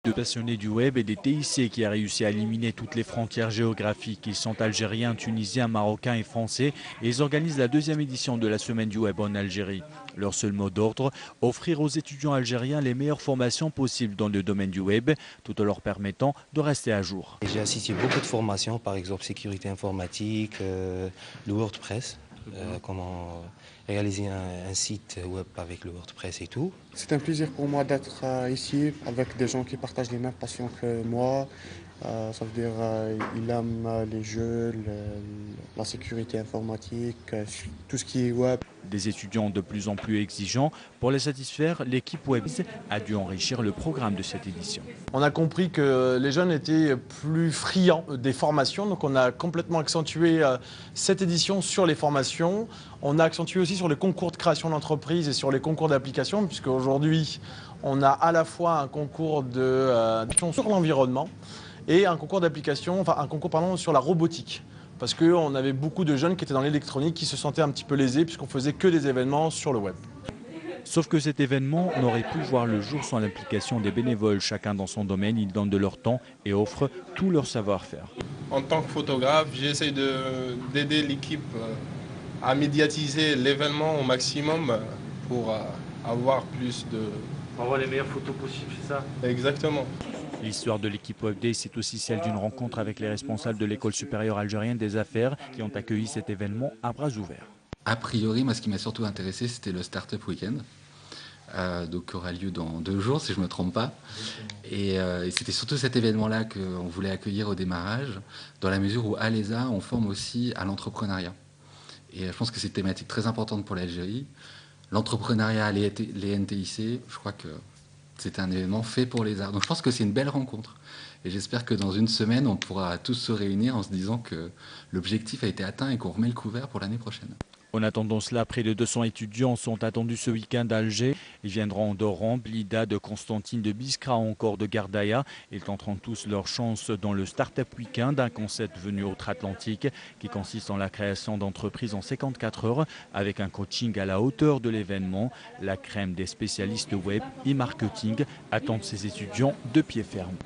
de passionnés du web et des TIC qui a réussi à éliminer toutes les frontières géographiques. Ils sont algériens, tunisiens, marocains et français et ils organisent la deuxième édition de la semaine du web en Algérie. Leur seul mot d'ordre, offrir aux étudiants algériens les meilleures formations possibles dans le domaine du web, tout en leur permettant de rester à jour. J'ai assisté à beaucoup de formations, par exemple sécurité informatique, le WordPress, comment réaliser un site web avec le WordPress et tout. C'est un plaisir pour moi d'être ici avec des gens qui partagent les mêmes passions que moi. Ça veut dire ils aiment les jeux, la sécurité informatique, tout ce qui est web. Des étudiants de plus en plus exigeants. Pour les satisfaire, l'équipe Webs a dû enrichir le programme de cette édition. On a compris que les jeunes étaient plus friands des formations, donc on a complètement accentué cette édition sur les formations. On a accentué aussi sur les concours de création d'entreprise et sur les concours d'application, puisque aujourd'hui on a à la fois un concours sur l'environnement et un concours d'application, enfin un concours sur la robotique. Parce qu'on avait beaucoup de jeunes qui étaient dans l'électronique qui se sentaient un petit peu lésés puisqu'on faisait que des événements sur le web. Sauf que cet événement n'aurait pu voir le jour sans l'implication des bénévoles. Chacun dans son domaine, ils donnent de leur temps et offrent tout leur savoir-faire. En tant que photographe, j'essaie d'aider l'équipe à médiatiser l'événement au maximum pour avoir plus de... Pour avoir les meilleures photos possibles, c'est ça? Exactement. L'histoire de l'équipe WebDay, c'est aussi celle d'une rencontre avec les responsables de l'École supérieure algérienne des affaires qui ont accueilli cet événement à bras ouverts. A priori, moi, ce qui m'a surtout intéressé, c'était le Startup Weekend, donc qui aura lieu dans 2 jours, si je ne me trompe pas. Et c'était surtout cet événement-là qu'on voulait accueillir au démarrage, dans la mesure où à l'ESA, on forme aussi à l'entrepreneuriat. Et je pense que c'est une thématique très importante pour l'Algérie. L'entrepreneuriat, les NTIC, je crois que c'est un événement fait pour les arts. Donc je pense que c'est une belle rencontre. Et j'espère que dans une semaine, on pourra tous se réunir en se disant que l'objectif a été atteint et qu'on remet le couvert pour l'année prochaine. En attendant cela, près de 200 étudiants sont attendus ce week-end à Alger. Ils viendront d'Oran, Blida, de Constantine, de Biskra ou encore de Gardaïa. Ils tenteront tous leur chance dans le Startup Weekend, un concept venu outre-Atlantique qui consiste en la création d'entreprises en 54 heures avec un coaching à la hauteur de l'événement. La crème des spécialistes web et marketing attendent ces étudiants de pied ferme.